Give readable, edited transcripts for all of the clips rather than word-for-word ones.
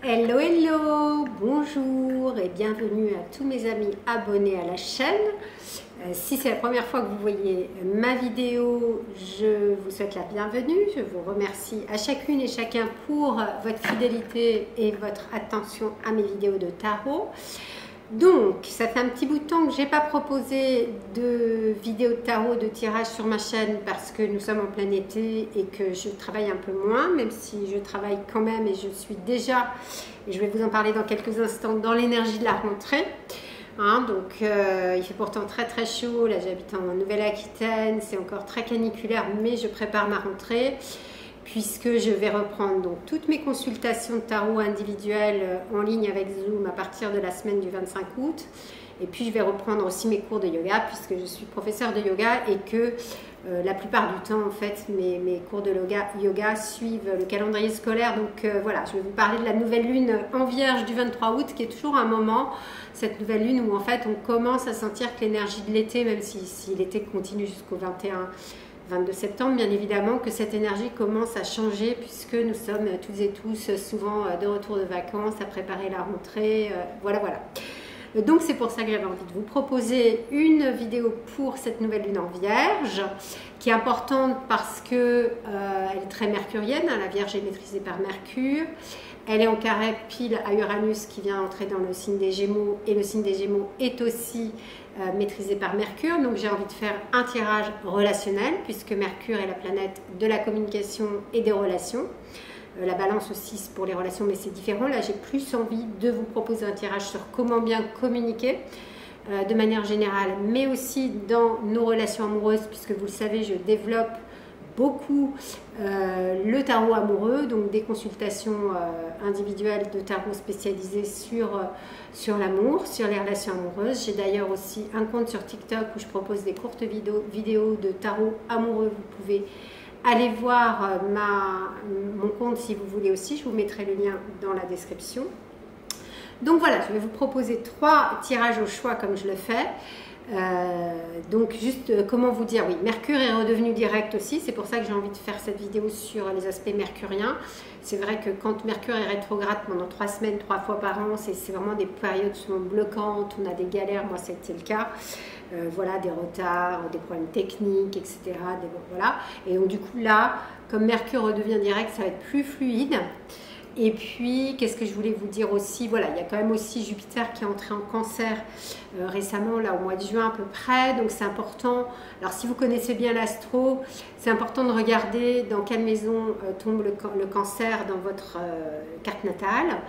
Hello, hello, bonjour et bienvenue à tous mes amis abonnés à la chaîne. Si c'est la première fois que vous voyez ma vidéo, je vous souhaite la bienvenue. Je vous remercie à chacune et chacun pour votre fidélité et votre attention à mes vidéos de tarot. Donc, ça fait un petit bout de temps que je n'ai pas proposé de vidéo de tarot, de tirage sur ma chaîne parce que nous sommes en plein été et que je travaille un peu moins, même si je travaille quand même et je suis déjà, et je vais vous en parler dans quelques instants, dans l'énergie de la rentrée. Donc, il fait pourtant très très chaud, là j'habite en Nouvelle-Aquitaine, c'est encore très caniculaire, mais je prépare ma rentrée puisque je vais reprendre donc toutes mes consultations de tarot individuelles en ligne avec Zoom à partir de la semaine du 25 août. Et puis je vais reprendre aussi mes cours de yoga puisque je suis professeure de yoga et que la plupart du temps en fait mes cours de yoga suivent le calendrier scolaire. Donc voilà, je vais vous parler de la nouvelle lune en Vierge du 23 août qui est toujours un moment, cette nouvelle lune où en fait on commence à sentir que l'énergie de l'été, même si l'été continue jusqu'au 22 septembre, bien évidemment, que cette énergie commence à changer puisque nous sommes toutes et tous souvent de retour de vacances, à préparer la rentrée, voilà. Donc c'est pour ça que j'avais envie de vous proposer une vidéo pour cette nouvelle lune en Vierge, qui est importante parce que elle est très mercurienne, la Vierge est maîtrisée par Mercure. Elle est en carré pile à Uranus qui vient entrer dans le signe des Gémeaux et le signe des Gémeaux est aussi maîtrisé par Mercure. Donc j'ai envie de faire un tirage relationnel puisque Mercure est la planète de la communication et des relations. La balance aussi pour les relations, mais c'est différent. Là j'ai plus envie de vous proposer un tirage sur comment bien communiquer de manière générale, mais aussi dans nos relations amoureuses puisque vous le savez, je développe beaucoup le tarot amoureux, donc des consultations individuelles de tarot spécialisées sur l'amour, sur les relations amoureuses. J'ai d'ailleurs aussi un compte sur TikTok où je propose des courtes vidéos de tarot amoureux. Vous pouvez aller voir mon compte si vous voulez aussi, je vous mettrai le lien dans la description. Donc voilà, je vais vous proposer 3 tirages au choix comme je le fais. Donc juste comment vous dire, oui, Mercure est redevenu direct aussi, c'est pour ça que j'ai envie de faire cette vidéo sur les aspects mercuriens. C'est vrai que quand Mercure est rétrograde pendant 3 semaines, 3 fois par an, c'est vraiment des périodes souvent bloquantes, on a des galères, moi ça a été le cas, voilà, des retards, des problèmes techniques, etc. Voilà. Et donc du coup là, comme Mercure redevient direct, ça va être plus fluide. Et puis, qu'est-ce que je voulais vous dire aussi? Voilà, il y a quand même aussi Jupiter qui est entré en Cancer récemment, là au mois de juin à peu près. Donc c'est important. Alors si vous connaissez bien l'astro, c'est important de regarder dans quelle maison tombe le Cancer dans votre carte natale.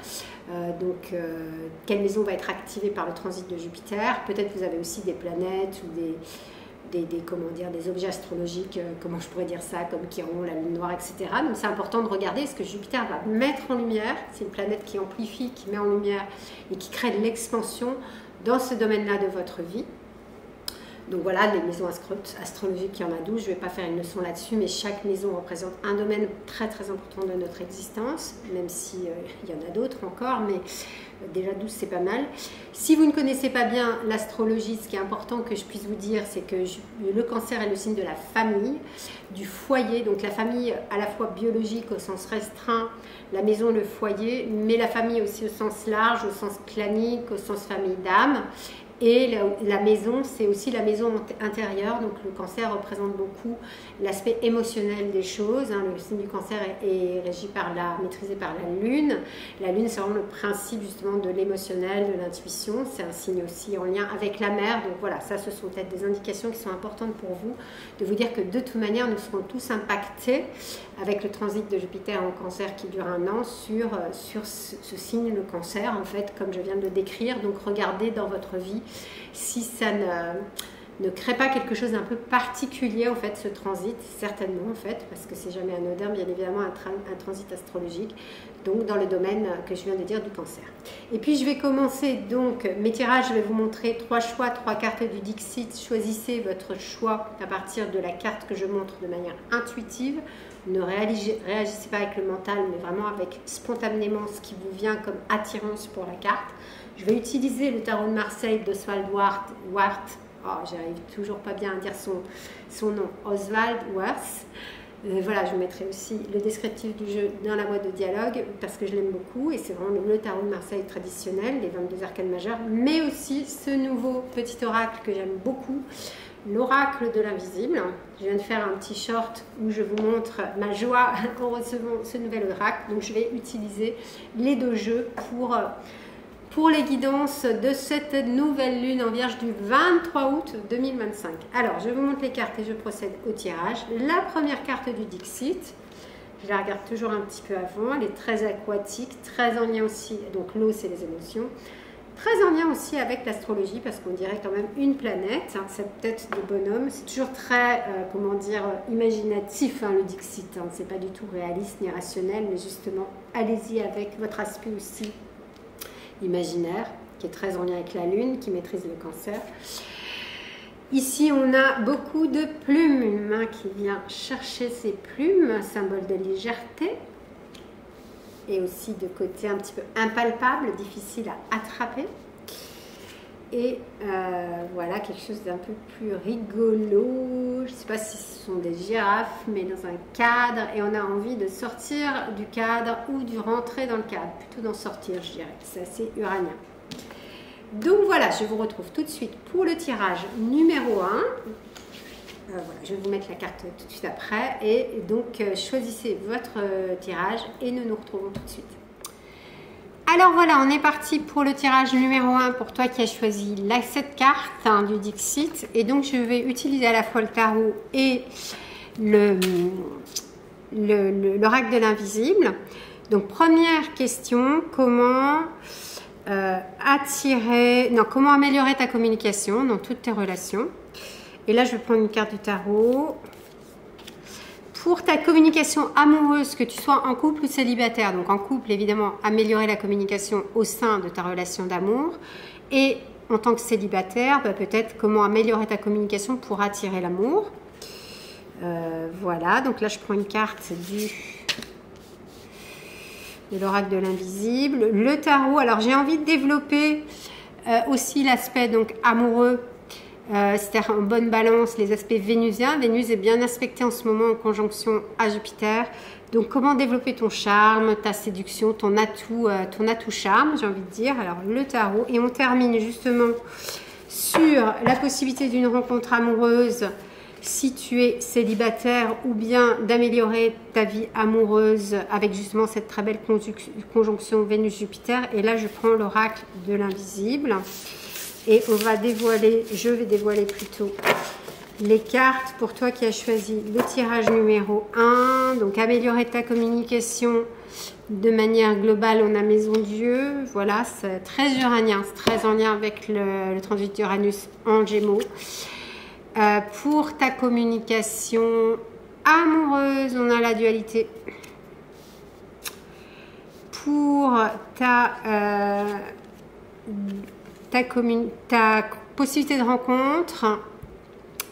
Quelle maison va être activée par le transit de Jupiter. Peut-être vous avez aussi des planètes ou des objets astrologiques, comment je pourrais dire ça, comme Chiron, la lune noire, etc. Donc c'est important de regarder ce que Jupiter va mettre en lumière. C'est une planète qui amplifie, qui met en lumière et qui crée de l'expansion dans ce domaine-là de votre vie. Donc voilà, les maisons astrologiques, il y en a 12, je ne vais pas faire une leçon là-dessus, mais chaque maison représente un domaine très très important de notre existence, même si il y en a d'autres encore, mais déjà 12 c'est pas mal. Si vous ne connaissez pas bien l'astrologie, ce qui est important que je puisse vous dire, c'est que le Cancer est le signe de la famille, du foyer, donc la famille à la fois biologique au sens restreint, la maison, le foyer, mais la famille aussi au sens large, au sens clanique, au sens famille d'âme. Et la maison, c'est aussi la maison intérieure, donc le Cancer représente beaucoup l'aspect émotionnel des choses. Le signe du Cancer est régi maîtrisé par la Lune. La Lune, c'est vraiment le principe justement de l'émotionnel, de l'intuition. C'est un signe aussi en lien avec la mer. Donc voilà, ça, ce sont peut-être des indications qui sont importantes pour vous, de vous dire que de toute manière, nous serons tous impactés avec le transit de Jupiter en Cancer qui dure 1 an sur ce signe, le Cancer, en fait, comme je viens de le décrire. Donc regardez dans votre vie si ça ne crée pas quelque chose d'un peu particulier, en fait, ce transit, certainement, en fait, parce que c'est jamais anodin, bien évidemment, un transit astrologique, donc dans le domaine que je viens de dire du Cancer. Et puis, je vais commencer, donc, mes tirages, je vais vous montrer 3 choix, 3 cartes du Dixit. Choisissez votre choix à partir de la carte que je montre de manière intuitive. Ne réagissez pas avec le mental, mais vraiment avec spontanément ce qui vous vient comme attirance pour la carte. Je vais utiliser le tarot de Marseille d'Oswald Wart. J'arrive toujours pas bien à dire son nom. Oswald Wart. Voilà, je vous mettrai aussi le descriptif du jeu dans la boîte de dialogue parce que je l'aime beaucoup et c'est vraiment le tarot de Marseille traditionnel, les 22 arcanes majeures, mais aussi ce nouveau petit oracle que j'aime beaucoup, l'oracle de l'invisible. Je viens de faire un petit short où je vous montre ma joie en recevant ce nouvel oracle. Donc je vais utiliser les deux jeux pour les guidances de cette nouvelle lune en Vierge du 23 août 2025. Alors, je vous montre les cartes et je procède au tirage. La première carte du Dixit, je la regarde toujours un petit peu avant, elle est très aquatique, très en lien aussi, donc l'eau c'est les émotions, très en lien aussi avec l'astrologie parce qu'on dirait quand même une planète, hein, cette tête de bonhomme, c'est toujours très, comment dire, imaginatif hein, le Dixit, hein, c'est pas du tout réaliste ni rationnel, mais justement, allez-y avec votre aspect aussi imaginaire, qui est très en lien avec la lune, qui maîtrise le cancer. Ici, on a beaucoup de plumes, une main qui vient chercher ses plumes, un symbole de légèreté, et aussi de côté un petit peu impalpable, difficile à attraper. Et voilà, quelque chose d'un peu plus rigolo. Je ne sais pas si ce sont des girafes, mais dans un cadre. Et on a envie de sortir du cadre ou de rentrer dans le cadre. Plutôt d'en sortir, je dirais. C'est assez uranien. Donc voilà, je vous retrouve tout de suite pour le tirage numéro 1. Voilà, je vais vous mettre la carte tout de suite après. Et donc, choisissez votre tirage et nous nous retrouvons tout de suite. Alors voilà, on est parti pour le tirage numéro 1 pour toi qui as choisi cette carte hein, du Dixit. Et donc, je vais utiliser à la fois le tarot et l'oracle de l'invisible. Donc, première question, comment comment améliorer ta communication dans toutes tes relations. Et là, je vais prendre une carte du tarot. Pour ta communication amoureuse, que tu sois en couple ou célibataire, donc en couple, évidemment, améliorer la communication au sein de ta relation d'amour. Et en tant que célibataire, peut-être comment améliorer ta communication pour attirer l'amour. Voilà, donc là, je prends une carte de l'oracle de l'invisible. Le tarot, alors j'ai envie de développer aussi l'aspect donc amoureux. C'est-à-dire en bonne balance les aspects vénusiens. Vénus est bien aspectée en ce moment en conjonction à Jupiter. Donc comment développer ton charme, ta séduction, ton atout charme, j'ai envie de dire. Alors le tarot. Et on termine justement sur la possibilité d'une rencontre amoureuse si tu es célibataire ou bien d'améliorer ta vie amoureuse avec justement cette très belle conjonction Vénus-Jupiter. Et là je prends l'oracle de l'invisible. Et je vais dévoiler plutôt les cartes pour toi qui as choisi le tirage numéro 1. Donc, améliorer ta communication de manière globale, on a Maison Dieu. Voilà, c'est très uranien, c'est très en lien avec le transit d'Uranus en Gémeaux. Pour ta communication amoureuse, on a la dualité. Pour ta possibilité de rencontre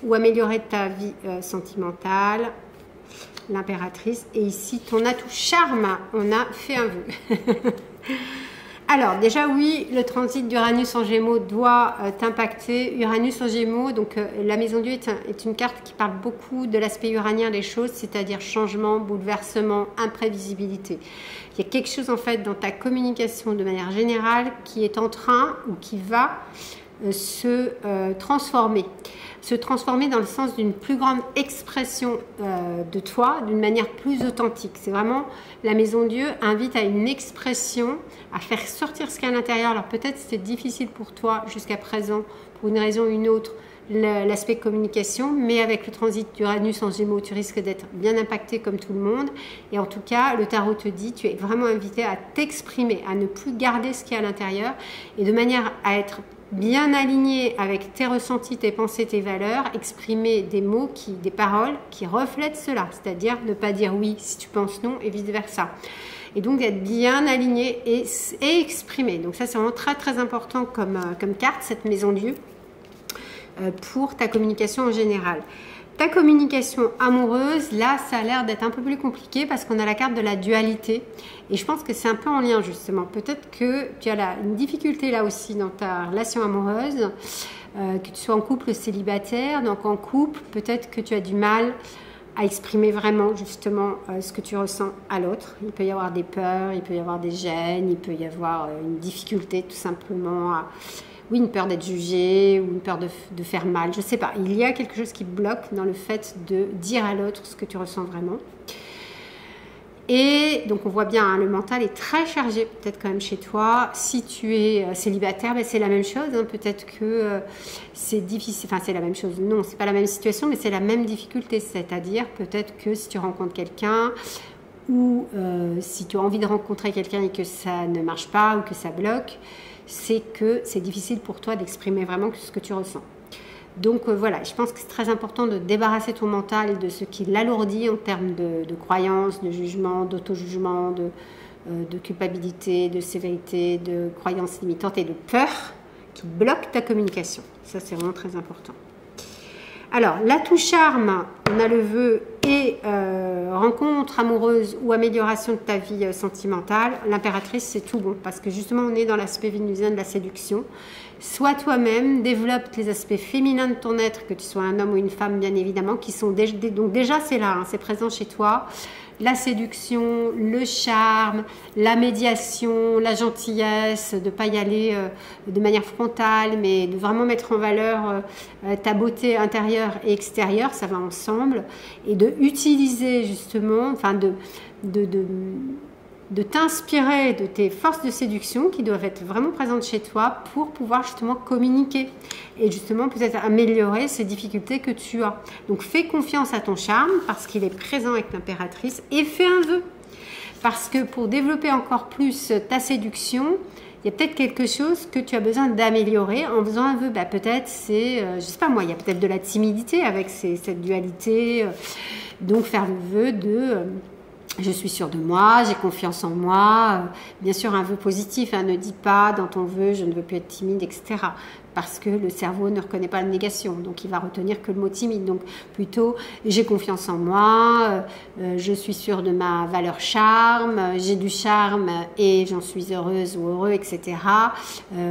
ou améliorer ta vie sentimentale, l'impératrice. Et ici, ton atout charme, on a fait un vœu. Alors, déjà, oui, le transit d'Uranus en Gémeaux doit t'impacter. Uranus en Gémeaux, donc la Maison Dieu est une carte qui parle beaucoup de l'aspect uranien des choses, c'est-à-dire changement, bouleversement, imprévisibilité. Il y a quelque chose, en fait, dans ta communication de manière générale qui est en train ou qui va se transformer. Se transformer dans le sens d'une plus grande expression de toi, d'une manière plus authentique. C'est vraiment, la Maison Dieu invite à une expression, à faire sortir ce qu'il y a à l'intérieur. Alors peut-être c'était difficile pour toi jusqu'à présent, pour une raison ou une autre, l'aspect communication, mais avec le transit d'Uranus en Gémeaux, tu risques d'être bien impacté comme tout le monde. Et en tout cas, le tarot te dit, tu es vraiment invité à t'exprimer, à ne plus garder ce qu'il y a à l'intérieur, et de manière à être bien aligné avec tes ressentis, tes pensées, tes valeurs, exprimer des mots, des paroles qui reflètent cela, c'est-à-dire ne pas dire oui si tu penses non et vice-versa. Et donc être bien aligné et exprimé. Donc ça c'est vraiment très très important comme carte, cette Maison Dieu, pour ta communication en général. Ta communication amoureuse, là, ça a l'air d'être un peu plus compliqué parce qu'on a la carte de la dualité. Et je pense que c'est un peu en lien, justement. Peut-être que tu as une difficulté là aussi dans ta relation amoureuse, que tu sois en couple ou célibataire. Donc, en couple, peut-être que tu as du mal à exprimer vraiment justement ce que tu ressens à l'autre. Il peut y avoir des peurs, il peut y avoir des gênes, il peut y avoir une difficulté tout simplement à... Oui, une peur d'être jugé ou une peur de faire mal, je ne sais pas. Il y a quelque chose qui bloque dans le fait de dire à l'autre ce que tu ressens vraiment. Et donc on voit bien, hein, le mental est très chargé peut-être quand même chez toi. Si tu es célibataire, ben c'est la même chose. Hein. Peut-être que c'est difficile, enfin c'est la même chose. Non, c'est pas la même situation, mais c'est la même difficulté. C'est-à-dire peut-être que si tu rencontres quelqu'un ou si tu as envie de rencontrer quelqu'un et que ça ne marche pas ou que ça bloque, c'est que c'est difficile pour toi d'exprimer vraiment ce que tu ressens. Donc voilà, je pense que c'est très important de débarrasser ton mental de ce qui l'alourdit en termes de croyances, de jugement, d'auto-jugement, de culpabilité, de sévérité, de croyances limitantes et de peur qui bloquent ta communication. Ça, c'est vraiment très important. Alors, l'atout charme, on a le vœu et rencontre amoureuse ou amélioration de ta vie sentimentale. L'impératrice, c'est tout bon parce que justement, on est dans l'aspect vénusien de la séduction. Sois toi-même, développe les aspects féminins de ton être, que tu sois un homme ou une femme, bien évidemment, qui sont donc déjà, c'est là, hein, c'est présent chez toi. La séduction, le charme, la médiation, la gentillesse, de ne pas y aller de manière frontale, mais de vraiment mettre en valeur ta beauté intérieure et extérieure, ça va ensemble, et de utiliser justement, enfin de t'inspirer de tes forces de séduction qui doivent être vraiment présentes chez toi pour pouvoir justement communiquer et justement peut-être améliorer ces difficultés que tu as. Donc fais confiance à ton charme parce qu'il est présent avec l'impératrice et fais un vœu. Parce que pour développer encore plus ta séduction, il y a peut-être quelque chose que tu as besoin d'améliorer en faisant un vœu. Bah, peut-être c'est, je sais pas moi, il y a peut-être de la timidité avec cette dualité. Donc faire le vœu de... je suis sûre de moi, j'ai confiance en moi. Bien sûr, un vœu positif, hein, ne dis pas dans ton vœu, je ne veux plus être timide, etc. Parce que le cerveau ne reconnaît pas la négation, donc il va retenir que le mot timide. Donc plutôt, j'ai confiance en moi, je suis sûre de ma valeur charme, j'ai du charme et j'en suis heureuse ou heureux, etc.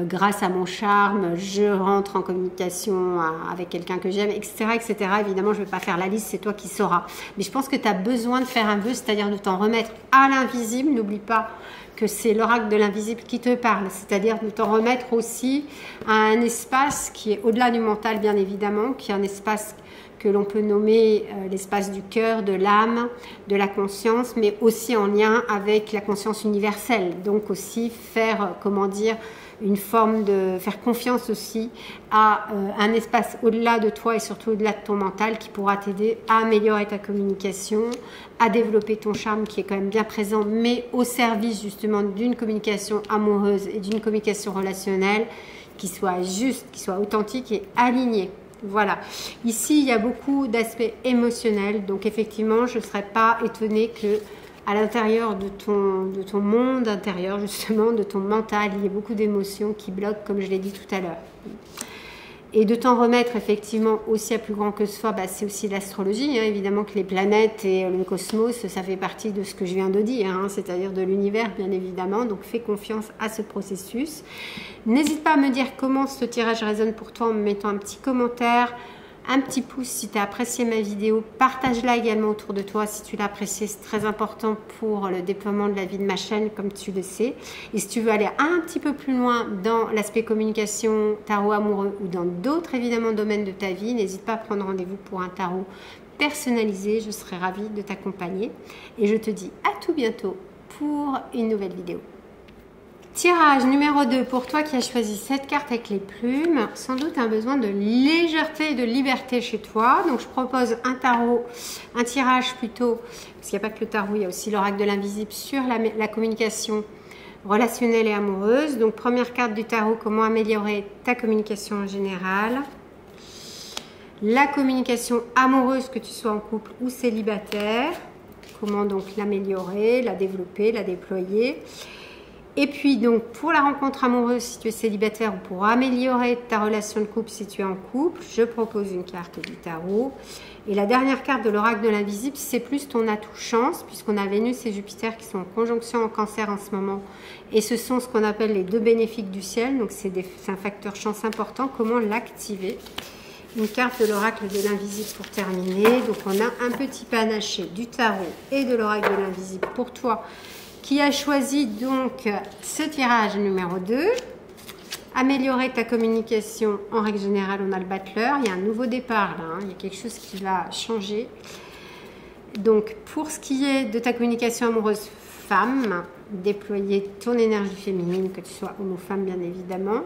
Grâce à mon charme, je rentre en communication avec quelqu'un que j'aime, etc., etc. Évidemment, je ne vais pas faire la liste, c'est toi qui sauras. Mais je pense que tu as besoin de faire un vœu, c'est-à-dire de t'en remettre à l'invisible. N'oublie pas que c'est l'oracle de l'invisible qui te parle, c'est-à-dire de t'en remettre aussi à un espace qui est au-delà du mental, bien évidemment, qui est un espace que l'on peut nommer l'espace du cœur, de l'âme, de la conscience, mais aussi en lien avec la conscience universelle. Donc aussi faire, comment dire, une forme de faire confiance aussi à un espace au-delà de toi et surtout au-delà de ton mental qui pourra t'aider à améliorer ta communication, à développer ton charme qui est quand même bien présent, mais au service justement d'une communication amoureuse et d'une communication relationnelle qui soit juste, qui soit authentique et alignée. Voilà. Ici, il y a beaucoup d'aspects émotionnels, donc effectivement, je ne serais pas étonnée que à l'intérieur de ton monde intérieur, justement, de ton mental, il y a beaucoup d'émotions qui bloquent, comme je l'ai dit tout à l'heure. Et de t'en remettre effectivement aussi à plus grand que soi, bah, c'est aussi l'astrologie, hein, évidemment que les planètes et le cosmos, ça fait partie de ce que je viens de dire, hein, c'est-à-dire de l'univers bien évidemment, donc fais confiance à ce processus. N'hésite pas à me dire comment ce tirage résonne pour toi en me mettant un petit commentaire, un petit pouce si tu as apprécié ma vidéo, partage-la également autour de toi si tu l'as appréciée, c'est très important pour le déploiement de la vie de ma chaîne comme tu le sais. Et si tu veux aller un petit peu plus loin dans l'aspect communication, tarot amoureux ou dans d'autres évidemment domaines de ta vie, n'hésite pas à prendre rendez-vous pour un tarot personnalisé, je serai ravie de t'accompagner et je te dis à tout bientôt pour une nouvelle vidéo. Tirage numéro 2 pour toi qui as choisi cette carte avec les plumes, sans doute un besoin de légèreté et de liberté chez toi. Donc je propose un tarot, un tirage plutôt, parce qu'il n'y a pas que le tarot, il y a aussi l'oracle de l'invisible sur la communication relationnelle et amoureuse. Donc première carte du tarot, comment améliorer ta communication en général. La communication amoureuse, que tu sois en couple ou célibataire. Comment donc l'améliorer, la développer, la déployer. Et puis donc pour la rencontre amoureuse si tu es célibataire ou pour améliorer ta relation de couple si tu es en couple, je propose une carte du tarot. Et la dernière carte de l'oracle de l'invisible, c'est plus ton atout chance puisqu'on a Vénus et Jupiter qui sont en conjonction en Cancer en ce moment. Et ce sont ce qu'on appelle les deux bénéfiques du ciel, donc c'est un facteur chance important. Comment l'activer? une carte de l'oracle de l'invisible pour terminer. Donc on a un petit panaché du tarot et de l'oracle de l'invisible pour toi qui a choisi donc ce tirage numéro 2. Améliorer ta communication, en règle générale, on a le battleur. Il y a un nouveau départ là, hein. Il y a quelque chose qui va changer. Donc, pour ce qui est de ta communication amoureuse femme, déployer ton énergie féminine, que tu sois homme ou femme, bien évidemment.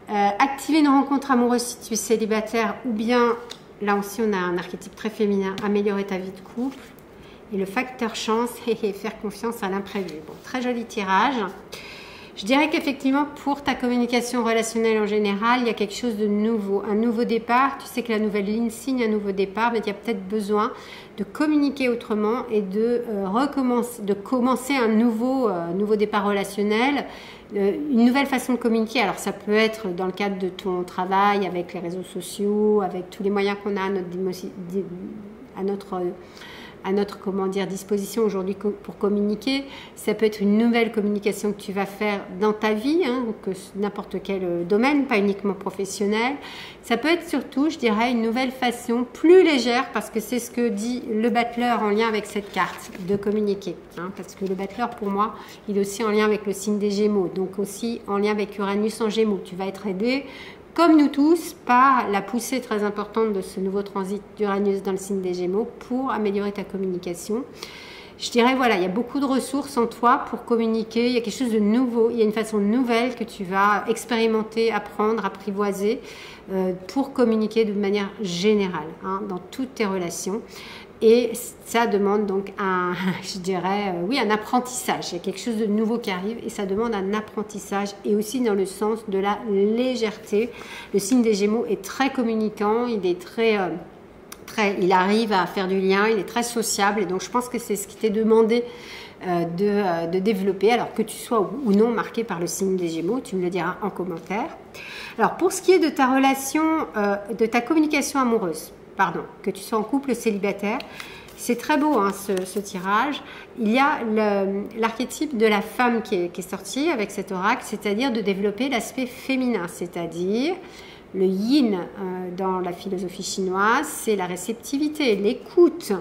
Activer une rencontre amoureuse si tu es célibataire, ou bien, là aussi, on a un archétype très féminin, améliorer ta vie de couple. Et le facteur chance, et faire confiance à l'imprévu. Bon, très joli tirage. Je dirais qu'effectivement, pour ta communication relationnelle en général, il y a quelque chose de nouveau, un nouveau départ. Tu sais que la nouvelle ligne signe un nouveau départ, mais il y a peut-être besoin de communiquer autrement et de commencer un nouveau départ relationnel, une nouvelle façon de communiquer. Alors ça peut être dans le cadre de ton travail, avec les réseaux sociaux, avec tous les moyens qu'on a à notre comment dire, disposition aujourd'hui pour communiquer. Ça peut être une nouvelle communication que tu vas faire dans ta vie, hein, que n'importe quel domaine, pas uniquement professionnel. Ça peut être surtout, je dirais, une nouvelle façon plus légère, parce que c'est ce que dit le battleur en lien avec cette carte, de communiquer. Hein, parce que le battleur, pour moi, il est aussi en lien avec le signe des Gémeaux, donc aussi en lien avec Uranus en Gémeaux. Tu vas être aidé, comme nous tous, par la poussée très importante de ce nouveau transit d'Uranus dans le signe des Gémeaux pour améliorer ta communication. Je dirais, voilà, il y a beaucoup de ressources en toi pour communiquer, il y a quelque chose de nouveau, il y a une façon nouvelle que tu vas expérimenter, apprendre, apprivoiser pour communiquer de manière générale, hein, dans toutes tes relations. Et ça demande donc je dirais, oui, un apprentissage. Il y a quelque chose de nouveau qui arrive et ça demande un apprentissage et aussi dans le sens de la légèreté. Le signe des Gémeaux est très communicant, il est il arrive à faire du lien, il est très sociable et donc je pense que c'est ce qui t'est demandé de développer, alors que tu sois ou non marqué par le signe des Gémeaux, tu me le diras en commentaire. Alors pour ce qui est de ta relation, de ta communication amoureuse, pardon, que tu sois en couple ou célibataire, c'est très beau hein, ce tirage. Il y a l'archétype de la femme qui est sorti avec cet oracle, c'est-à-dire de développer l'aspect féminin, c'est-à-dire le yin dans la philosophie chinoise, c'est la réceptivité, l'écoute.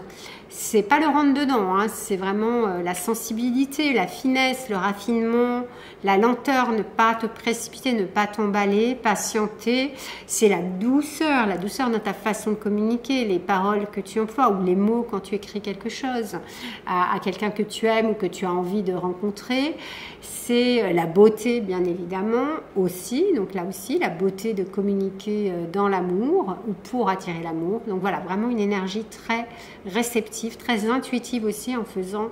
C'est pas le rentre-dedans, hein, c'est vraiment la sensibilité, la finesse, le raffinement, la lenteur, ne pas te précipiter, ne pas t'emballer, patienter. C'est la douceur dans ta façon de communiquer, les paroles que tu emploies ou les mots quand tu écris quelque chose à quelqu'un que tu aimes ou que tu as envie de rencontrer. C'est la beauté, bien évidemment, aussi. Donc là aussi, la beauté de communiquer dans l'amour ou pour attirer l'amour. Donc voilà, vraiment une énergie très réceptive, très intuitive aussi, en faisant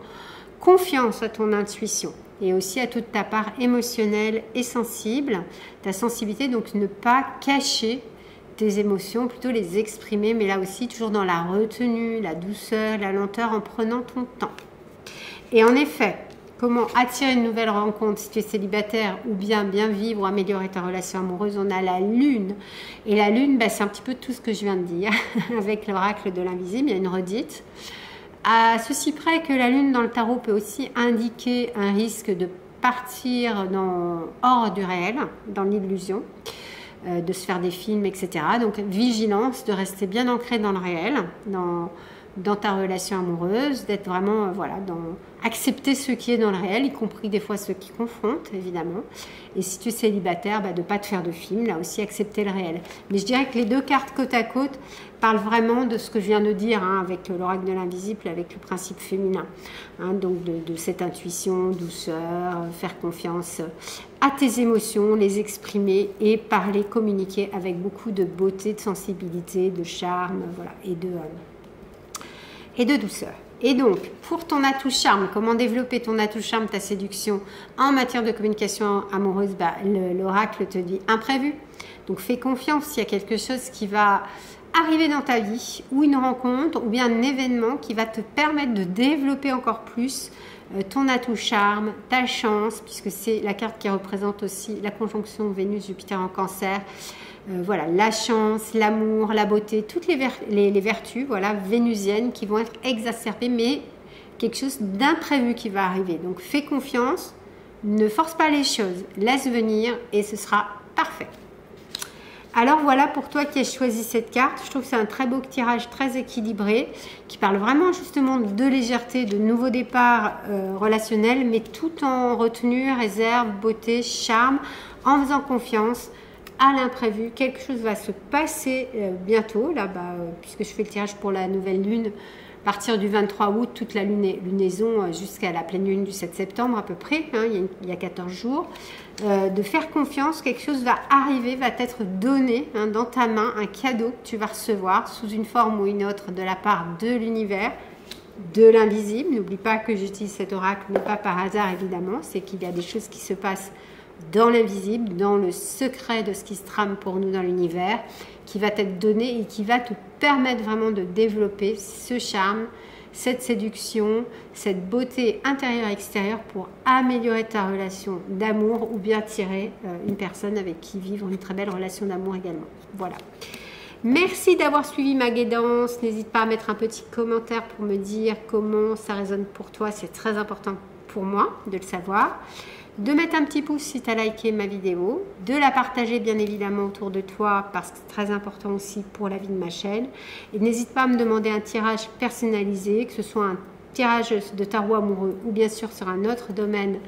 confiance à ton intuition et aussi à toute ta part émotionnelle et sensible, ta sensibilité. Donc ne pas cacher tes émotions, plutôt les exprimer, mais là aussi toujours dans la retenue, la douceur, la lenteur, en prenant ton temps. Et en effet, comment attirer une nouvelle rencontre si tu es célibataire ou bien vivre ou améliorer ta relation amoureuse? On a la lune. Et la lune, bah, c'est un petit peu tout ce que je viens de dire avec l'oracle de l'invisible. Il y a une redite. À ceci près que la lune dans le tarot peut aussi indiquer un risque de partir hors du réel, dans l'illusion, de se faire des films, etc. Donc vigilance, de rester bien ancré dans le réel, dans ta relation amoureuse, d'être vraiment, voilà, accepter ce qui est dans le réel, y compris des fois ceux qui confrontent, évidemment. Et si tu es célibataire, bah, de ne pas te faire de film, là aussi accepter le réel. Mais je dirais que les deux cartes côte à côte parlent vraiment de ce que je viens de dire, hein, avec l'oracle de l'invisible, avec le principe féminin. Hein, donc de cette intuition, douceur, faire confiance à tes émotions, les exprimer et parler, communiquer avec beaucoup de beauté, de sensibilité, de charme, voilà, et de douceur. Et donc, pour ton atout charme, comment développer ton atout charme, ta séduction en matière de communication amoureuse, bah, l'oracle te dit imprévu. Donc, fais confiance s'il y a quelque chose qui va arriver dans ta vie, ou une rencontre, ou bien un événement qui va te permettre de développer encore plus ton atout charme, ta chance, puisque c'est la carte qui représente aussi la conjonction Vénus-Jupiter en Cancer. Voilà, la chance, l'amour, la beauté, toutes les vertus, voilà, vénusiennes qui vont être exacerbées, mais quelque chose d'imprévu qui va arriver. Donc fais confiance, ne force pas les choses, laisse venir et ce sera parfait. Alors voilà pour toi qui as choisi cette carte. Je trouve que c'est un très beau tirage, très équilibré, qui parle vraiment justement de légèreté, de nouveau départ relationnel, mais tout en retenue, réserve, beauté, charme, en faisant confiance à l'imprévu. Quelque chose va se passer bientôt, là, puisque je fais le tirage pour la nouvelle lune. À partir du 23 août, toute la lunaison jusqu'à la pleine lune du 7 septembre à peu près, hein, il y a 14 jours, de faire confiance, quelque chose va arriver, va t'être donné hein, dans ta main, un cadeau que tu vas recevoir sous une forme ou une autre de la part de l'univers, de l'invisible. N'oublie pas que j'utilise cet oracle, mais pas par hasard évidemment, c'est qu'il y a des choses qui se passent dans l'invisible, dans le secret de ce qui se trame pour nous dans l'univers, qui va t'être donné et qui va te permettre vraiment de développer ce charme, cette séduction, cette beauté intérieure et extérieure pour améliorer ta relation d'amour ou bien attirer une personne avec qui vivre une très belle relation d'amour également. Voilà. Merci d'avoir suivi ma guidance. N'hésite pas à mettre un petit commentaire pour me dire comment ça résonne pour toi. C'est très important pour moi de le savoir. De mettre un petit pouce si tu as liké ma vidéo, de la partager bien évidemment autour de toi parce que c'est très important aussi pour la vie de ma chaîne. Et n'hésite pas à me demander un tirage personnalisé, que ce soit un tirage de tarot amoureux ou bien sûr sur un autre domaine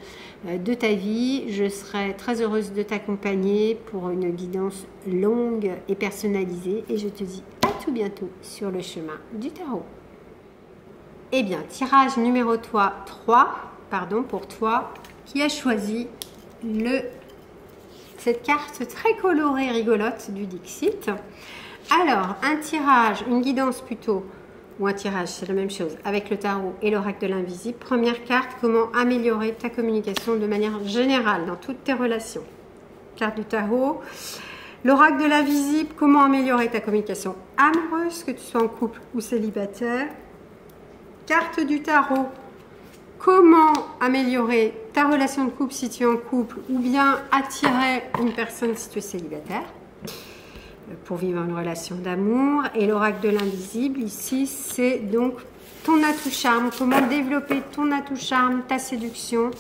de ta vie. Je serai très heureuse de t'accompagner pour une guidance longue et personnalisée. Et je te dis à tout bientôt sur le chemin du tarot. Eh bien, tirage numéro 3 pour toi qui a choisi cette carte très colorée et rigolote du Dixit. Alors, un tirage, une guidance plutôt, ou un tirage, c'est la même chose, avec le tarot et l'oracle de l'invisible. Première carte, comment améliorer ta communication de manière générale dans toutes tes relations. Carte du tarot. L'oracle de l'invisible, comment améliorer ta communication amoureuse, que tu sois en couple ou célibataire. Carte du tarot. Comment améliorer ta relation de couple si tu es en couple ou bien attirer une personne si tu es célibataire pour vivre une relation d'amour. Et l'oracle de l'invisible, ici, c'est donc ton atout charme. Comment développer ton atout charme, ta séduction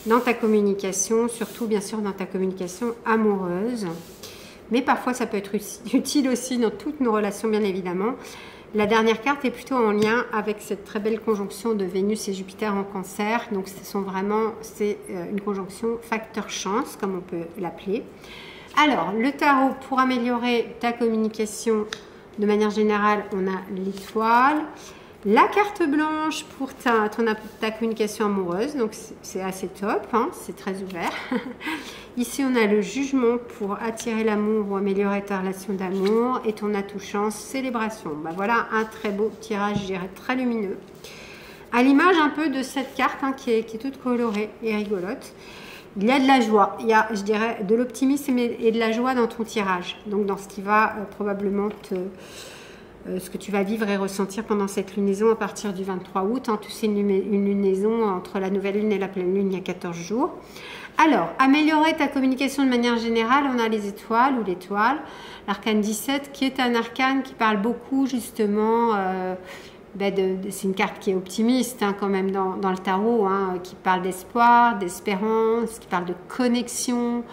dans ta communication, surtout bien sûr dans ta communication amoureuse. Mais parfois, ça peut être utile aussi dans toutes nos relations, bien évidemment. La dernière carte est plutôt en lien avec cette très belle conjonction de Vénus et Jupiter en Cancer. Donc, c'est une conjonction facteur chance, comme on peut l'appeler. Alors, le tarot, pour améliorer ta communication de manière générale, on a l'étoile. La carte blanche pour ta communication amoureuse, donc c'est assez top, hein, c'est très ouvert. Ici, on a le jugement pour attirer l'amour ou améliorer ta relation d'amour. Et ton atout chance, célébration. Ben voilà un très beau tirage, je dirais, très lumineux. À l'image un peu de cette carte hein, qui est toute colorée et rigolote. Il y a de la joie, il y a, je dirais, de l'optimisme et de la joie dans ton tirage. Donc, dans ce qui va probablement ce que tu vas vivre et ressentir pendant cette lunaison à partir du 23 août. Hein. Tu sais, une lunaison entre la nouvelle lune et la pleine lune, il y a 14 jours. Alors, améliorer ta communication de manière générale, on a les étoiles ou l'étoile, l'arcane 17, qui est un arcane qui parle beaucoup justement, c'est une carte qui est optimiste hein, quand même dans le tarot, hein, qui parle d'espoir, d'espérance, qui parle de connexion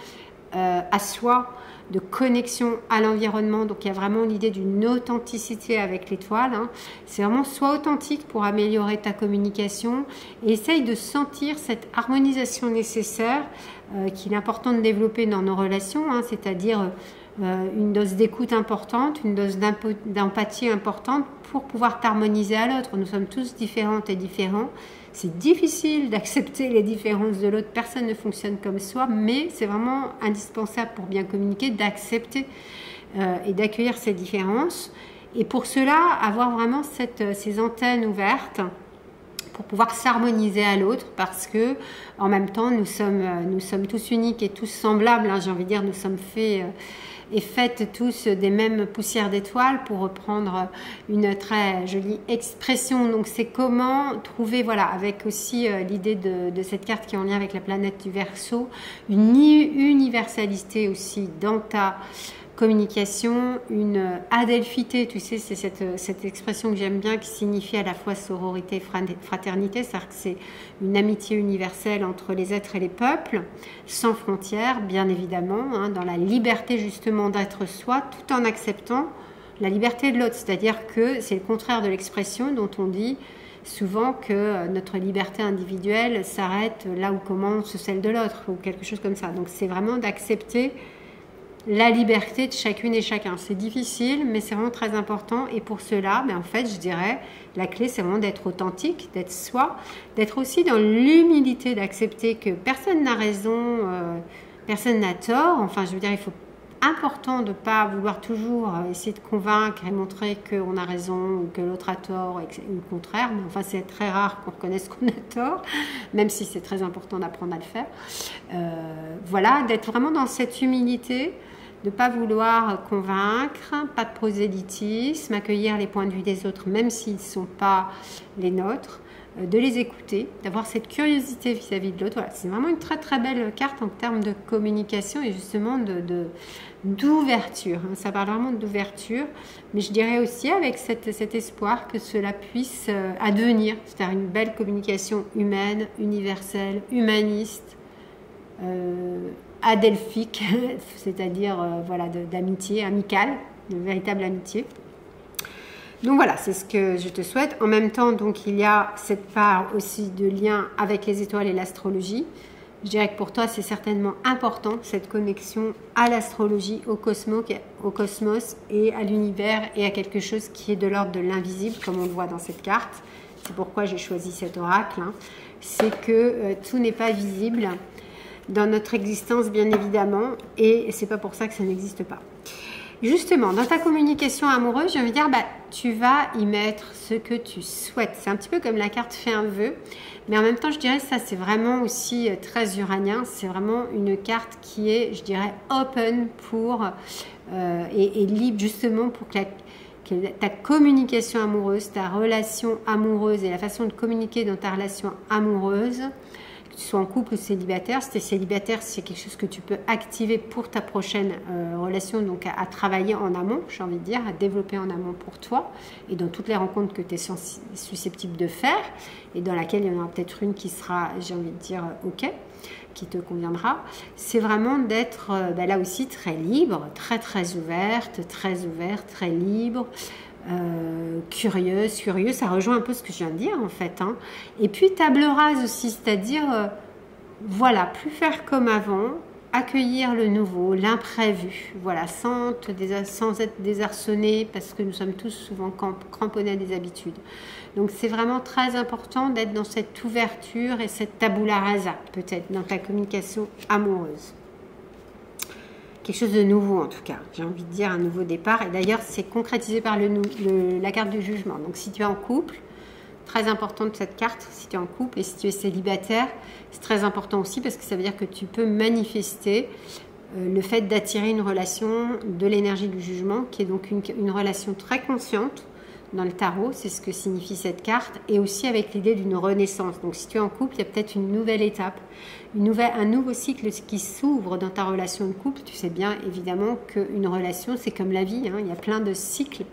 à soi, de connexion à l'environnement. Donc il y a vraiment l'idée d'une authenticité avec l'étoile. Hein. C'est vraiment sois authentique pour améliorer ta communication et essaye de sentir cette harmonisation nécessaire qu'il est important de développer dans nos relations, hein, c'est-à-dire une dose d'écoute importante, une dose d'empathie importante pour pouvoir t'harmoniser à l'autre. Nous sommes tous différentes et différents. C'est difficile d'accepter les différences de l'autre. Personne ne fonctionne comme soi, mais c'est vraiment indispensable pour bien communiquer d'accepter et d'accueillir ces différences. Et pour cela, avoir vraiment ces antennes ouvertes pour pouvoir s'harmoniser à l'autre, parce que en même temps, nous sommes tous uniques et tous semblables. Hein, j'ai envie de dire, nous sommes faits et faites tous des mêmes poussières d'étoiles, pour reprendre une très jolie expression. Donc c'est comment trouver, voilà, avec aussi l'idée de cette carte qui est en lien avec la planète du Verseau, une universalité aussi dans ta communication, une adelphité, tu sais, c'est cette expression que j'aime bien qui signifie à la fois sororité et fraternité, c'est-à-dire que c'est une amitié universelle entre les êtres et les peuples, sans frontières, bien évidemment, hein, dans la liberté justement d'être soi, tout en acceptant la liberté de l'autre, c'est-à-dire que c'est le contraire de l'expression dont on dit souvent que notre liberté individuelle s'arrête là où commence celle de l'autre, ou quelque chose comme ça. Donc c'est vraiment d'accepter la liberté de chacune et chacun. C'est difficile, mais c'est vraiment très important. Et pour cela, en fait, je dirais, la clé, c'est vraiment d'être authentique, d'être soi, d'être aussi dans l'humilité, d'accepter que personne n'a raison, personne n'a tort. Enfin, je veux dire, il faut important de ne pas vouloir toujours essayer de convaincre et montrer qu'on a raison ou que l'autre a tort ou le contraire. Mais enfin, c'est très rare qu'on reconnaisse qu'on a tort, même si c'est très important d'apprendre à le faire. Voilà, d'être vraiment dans cette humilité, de ne pas vouloir convaincre, pas de prosélytisme, accueillir les points de vue des autres, même s'ils ne sont pas les nôtres, de les écouter, d'avoir cette curiosité vis-à-vis de l'autre. Voilà, c'est vraiment une très très belle carte en termes de communication et justement d'ouverture. Ça parle vraiment d'ouverture, mais je dirais aussi avec cet espoir que cela puisse advenir, c'est-à-dire une belle communication humaine, universelle, humaniste, adelphique, c'est-à-dire voilà, d'amitié, amicale, de véritable amitié. Donc voilà, c'est ce que je te souhaite. En même temps, donc, il y a cette part aussi de lien avec les étoiles et l'astrologie. Je dirais que pour toi, c'est certainement important, cette connexion à l'astrologie, au cosmos et à l'univers et à quelque chose qui est de l'ordre de l'invisible, comme on le voit dans cette carte. C'est pourquoi j'ai choisi cet oracle. Hein. C'est que tout n'est pas visible dans notre existence, bien évidemment, et c'est pas pour ça que ça n'existe pas. Justement, dans ta communication amoureuse, j'ai envie de dire, tu vas y mettre ce que tu souhaites. C'est un petit peu comme la carte fait un vœu, mais en même temps, je dirais que ça, c'est vraiment aussi très uranien. C'est vraiment une carte qui est, je dirais, open pour et libre justement pour que ta communication amoureuse, ta relation amoureuse et la façon de communiquer dans ta relation amoureuse, que tu sois en couple ou célibataire. Si tu es célibataire, c'est quelque chose que tu peux activer pour ta prochaine relation, donc à travailler en amont, j'ai envie de dire, à développer en amont pour toi et dans toutes les rencontres que tu es susceptible de faire et dans laquelle il y en aura peut-être une qui sera, j'ai envie de dire, OK, qui te conviendra. C'est vraiment d'être là aussi très libre, très ouverte, très libre. Curieux, ça rejoint un peu ce que je viens de dire en fait. Hein. Et puis table rase aussi, c'est-à-dire, voilà, plus faire comme avant, accueillir le nouveau, l'imprévu, voilà, sans être désarçonné parce que nous sommes tous souvent cramponnés à des habitudes. Donc c'est vraiment très important d'être dans cette ouverture et cette tabula rasa, peut-être, dans ta communication amoureuse. Quelque chose de nouveau en tout cas, j'ai envie de dire un nouveau départ. Et d'ailleurs, c'est concrétisé par la carte du jugement. Donc si tu es en couple, très importante cette carte, si tu es en couple, et si tu es célibataire, c'est très important aussi parce que ça veut dire que tu peux manifester le fait d'attirer une relation de l'énergie du jugement, qui est donc une relation très consciente. Dans le tarot, c'est ce que signifie cette carte, et aussi avec l'idée d'une renaissance. Donc si tu es en couple, il y a peut-être une nouvelle étape, un nouveau cycle qui s'ouvre dans ta relation de couple. Tu sais bien évidemment qu'une relation, c'est comme la vie, hein. Il y a plein de cycles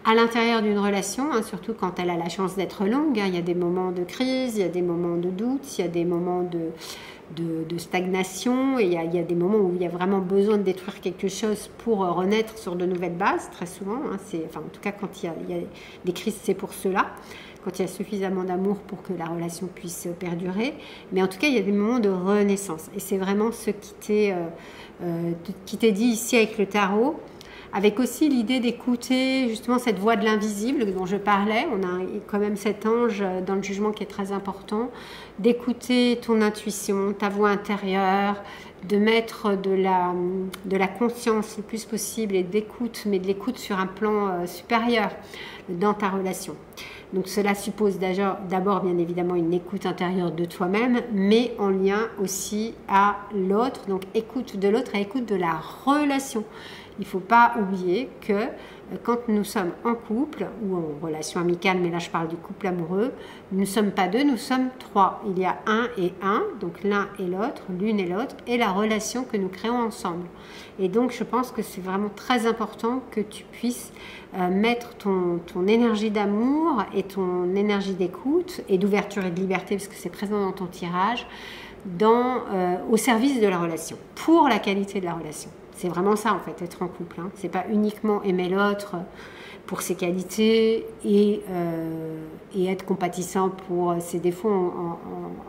à l'intérieur d'une relation, hein, surtout quand elle a la chance d'être longue. Hein. Il y a des moments de crise, il y a des moments de doute, il y a des moments de stagnation, et il y a des moments où il y a vraiment besoin de détruire quelque chose pour renaître sur de nouvelles bases, très souvent. Hein, en tout cas, quand il y a des crises, c'est pour cela, quand il y a suffisamment d'amour pour que la relation puisse perdurer. Mais en tout cas, il y a des moments de renaissance, et c'est vraiment ce qui t'est dit ici avec le tarot, avec aussi l'idée d'écouter justement cette voix de l'invisible dont je parlais. On a quand même cet ange dans le jugement qui est très important, d'écouter ton intuition, ta voix intérieure, de mettre de la conscience le plus possible et d'écoute, mais de l'écoute sur un plan supérieur dans ta relation. Donc cela suppose d'abord bien évidemment une écoute intérieure de toi-même, mais en lien aussi à l'autre, donc écoute de l'autre et écoute de la relation. Il ne faut pas oublier que quand nous sommes en couple ou en relation amicale, mais là je parle du couple amoureux, nous ne sommes pas deux, nous sommes trois. Il y a un et un, donc l'un et l'autre, l'une et l'autre, et la relation que nous créons ensemble. Et donc je pense que c'est vraiment très important que tu puisses mettre ton énergie d'amour et ton énergie d'écoute et d'ouverture et de liberté, parce que c'est présent dans ton tirage, au service de la relation, pour la qualité de la relation. C'est vraiment ça en fait, être en couple. Hein. C'est pas uniquement aimer l'autre pour ses qualités et être compatissant pour ses défauts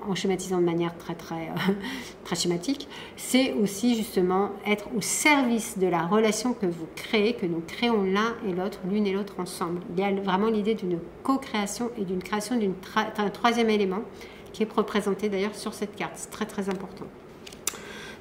en schématisant de manière très schématique. C'est aussi justement être au service de la relation que vous créez, que nous créons l'un et l'autre, l'une et l'autre ensemble. Il y a vraiment l'idée d'une co-création et d'une création d'un troisième élément qui est représenté d'ailleurs sur cette carte. C'est très très important.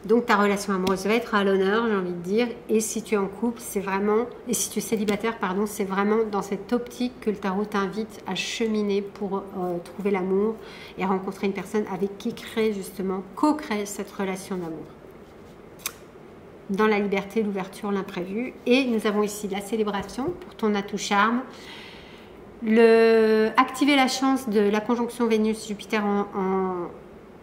Donc ta relation amoureuse va être à l'honneur, j'ai envie de dire. Et si tu es en couple, c'est vraiment, et si tu es célibataire, pardon, c'est vraiment dans cette optique que le tarot t'invite à cheminer pour trouver l'amour et rencontrer une personne avec qui créer justement, co-créer cette relation d'amour. Dans la liberté, l'ouverture, l'imprévu. Et nous avons ici la célébration pour ton atout charme. Activer la chance de la conjonction Vénus-Jupiter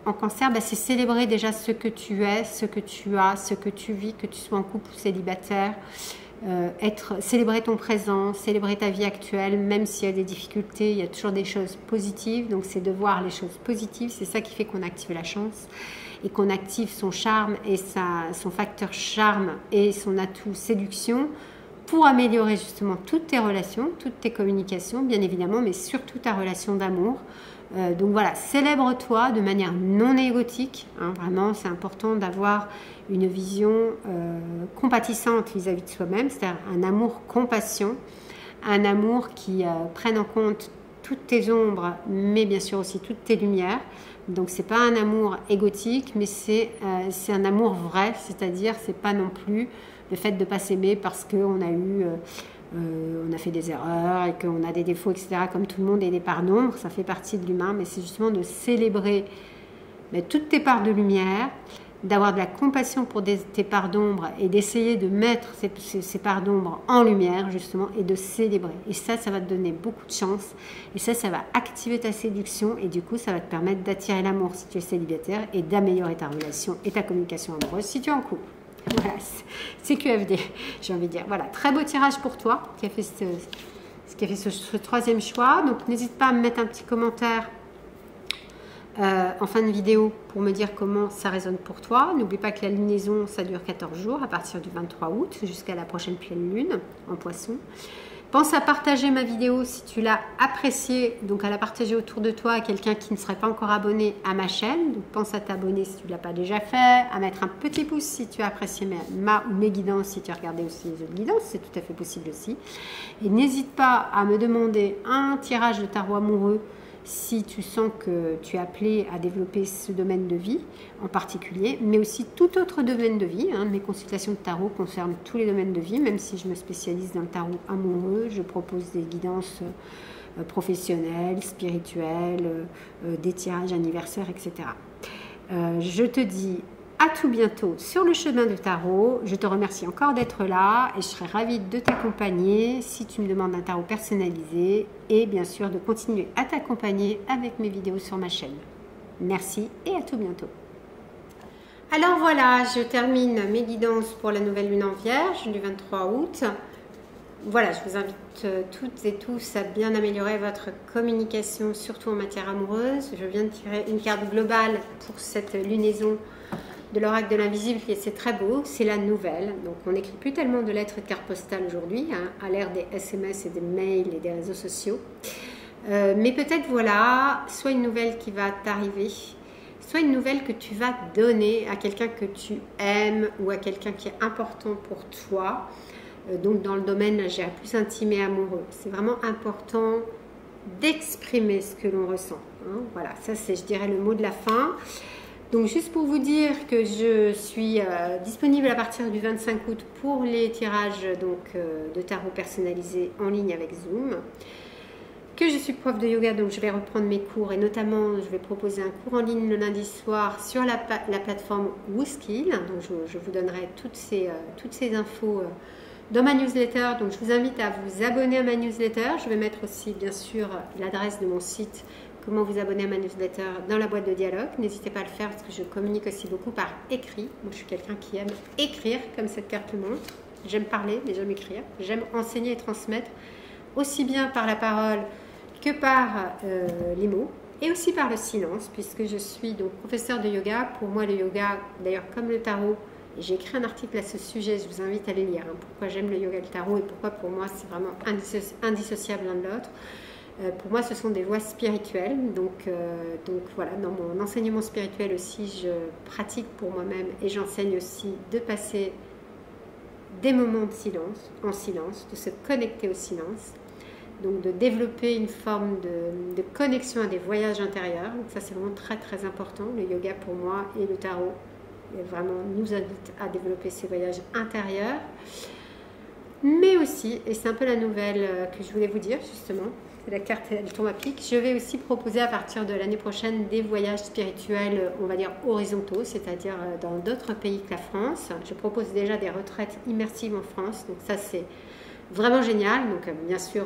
en Cancer, c'est célébrer déjà ce que tu es, ce que tu as, ce que tu vis, que tu sois en couple ou célibataire, célébrer ton présent, célébrer ta vie actuelle, même s'il y a des difficultés, il y a toujours des choses positives, donc c'est de voir les choses positives, c'est ça qui fait qu'on active la chance et qu'on active son charme et son facteur charme et son atout séduction pour améliorer justement toutes tes relations, toutes tes communications, bien évidemment, mais surtout ta relation d'amour. Donc voilà, célèbre-toi de manière non égotique. Hein, vraiment, c'est important d'avoir une vision compatissante vis-à-vis de soi-même, c'est-à-dire un amour-compassion, un amour qui prenne en compte toutes tes ombres, mais bien sûr aussi toutes tes lumières. Donc c'est pas un amour égotique, mais c'est un amour vrai, c'est-à-dire c'est pas non plus le fait de ne pas s'aimer parce qu'on a on a fait des erreurs et qu'on a des défauts, etc. Comme tout le monde et des parts d'ombre, ça fait partie de l'humain, mais c'est justement de célébrer toutes tes parts de lumière, d'avoir de la compassion pour tes parts d'ombre et d'essayer de mettre ces parts d'ombre en lumière, justement, et de célébrer. Et ça va te donner beaucoup de chance. Et ça va activer ta séduction et du coup, ça va te permettre d'attirer l'amour si tu es célibataire et d'améliorer ta relation et ta communication amoureuse si tu es en couple. Voilà, c'est QFD, j'ai envie de dire. Voilà, très beau tirage pour toi qui a fait ce troisième choix. Donc, n'hésite pas à me mettre un petit commentaire en fin de vidéo pour me dire comment ça résonne pour toi. N'oublie pas que la lunaison, ça dure 14 jours à partir du 23 août jusqu'à la prochaine pleine lune en Poisson. Pense à partager ma vidéo si tu l'as appréciée, donc à la partager autour de toi à quelqu'un qui ne serait pas encore abonné à ma chaîne. Donc pense à t'abonner si tu ne l'as pas déjà fait, à mettre un petit pouce si tu as apprécié mes guidances, si tu as regardé aussi les autres guidances, c'est tout à fait possible aussi. Et n'hésite pas à me demander un tirage de tarot amoureux si tu sens que tu es appelé à développer ce domaine de vie en particulier, mais aussi tout autre domaine de vie. Hein. Mes consultations de tarot concernent tous les domaines de vie, même si je me spécialise dans le tarot amoureux, je propose des guidances professionnelles, spirituelles, des tirages anniversaires, etc. Je te dis à tout bientôt sur le chemin du tarot. Je te remercie encore d'être là et je serai ravie de t'accompagner si tu me demandes un tarot personnalisé et bien sûr de continuer à t'accompagner avec mes vidéos sur ma chaîne. Merci et à tout bientôt. Alors voilà, je termine mes guidances pour la nouvelle lune en Vierge du 23 août. Voilà, je vous invite toutes et tous à bien améliorer votre communication, surtout en matière amoureuse. Je viens de tirer une carte globale pour cette lunaison de l'oracle de l'invisible et c'est très beau, c'est la nouvelle. Donc on n'écrit plus tellement de lettres et de cartes postales aujourd'hui, hein, à l'ère des SMS et des mails et des réseaux sociaux. Mais peut-être voilà, soit une nouvelle qui va t'arriver, soit une nouvelle que tu vas donner à quelqu'un que tu aimes ou à quelqu'un qui est important pour toi. Donc dans le domaine, je dirais, plus intime et amoureux. C'est vraiment important d'exprimer ce que l'on ressent. Hein. Voilà, ça c'est, je dirais, le mot de la fin. Donc juste pour vous dire que je suis disponible à partir du 25 août pour les tirages de tarot personnalisés en ligne avec Zoom, que je suis prof de yoga, donc je vais reprendre mes cours et notamment je vais proposer un cours en ligne le lundi soir sur la plateforme WooSkill. Donc je vous donnerai toutes ces infos dans ma newsletter. Donc, je vous invite à vous abonner à ma newsletter. Je vais mettre aussi, bien sûr, l'adresse de mon site, comment vous abonner à ma newsletter, dans la boîte de dialogue. N'hésitez pas à le faire parce que je communique aussi beaucoup par écrit. Moi, je suis quelqu'un qui aime écrire, comme cette carte le montre. J'aime parler, mais j'aime écrire. J'aime enseigner et transmettre, aussi bien par la parole que par les mots, et aussi par le silence, puisque je suis donc professeure de yoga. Pour moi, le yoga, d'ailleurs comme le tarot, et j'ai écrit un article à ce sujet, je vous invite à le lire, pourquoi j'aime le yoga et le tarot, et pourquoi pour moi c'est vraiment indissociable l'un de l'autre. Pour moi, ce sont des voies spirituelles, donc voilà, dans mon enseignement spirituel aussi, je pratique pour moi-même et j'enseigne aussi de passer des moments de silence, en silence, de se connecter au silence. Donc de développer une forme de connexion à des voyages intérieurs. Donc ça c'est vraiment très très important. Le yoga pour moi et le tarot vraiment nous invitent à développer ces voyages intérieurs. Mais aussi, et c'est un peu la nouvelle que je voulais vous dire justement, c'est la carte elle tombe à pic, je vais aussi proposer à partir de l'année prochaine des voyages spirituels, on va dire horizontaux, c'est-à-dire dans d'autres pays que la France. Je propose déjà des retraites immersives en France, donc ça c'est vraiment génial. Donc bien sûr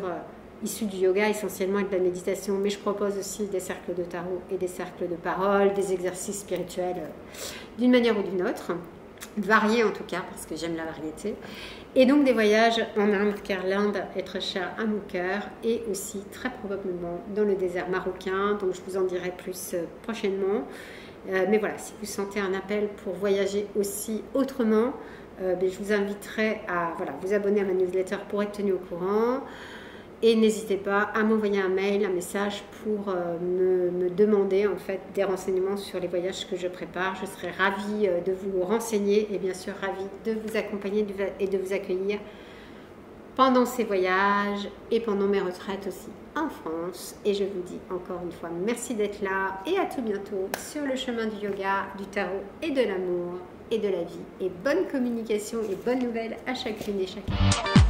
issu du yoga essentiellement et de la méditation, mais je propose aussi des cercles de tarot et des cercles de parole, des exercices spirituels d'une manière ou d'une autre, variés en tout cas parce que j'aime la variété, et donc des voyages en Inde car l'Inde est très chère à mon cœur, et aussi très probablement dans le désert marocain, donc je vous en dirai plus prochainement. Mais voilà, si vous sentez un appel pour voyager aussi autrement, je vous inviterai à vous abonner à ma newsletter pour être tenu au courant. Et n'hésitez pas à m'envoyer un mail, un message pour me demander en fait des renseignements sur les voyages que je prépare. Je serai ravie de vous renseigner et bien sûr ravie de vous accompagner et de vous accueillir pendant ces voyages et pendant mes retraites aussi en France. Et je vous dis encore une fois merci d'être là et à tout bientôt sur le chemin du yoga, du tarot et de l'amour et de la vie. Et bonne communication et bonnes nouvelles à chacune et chacun.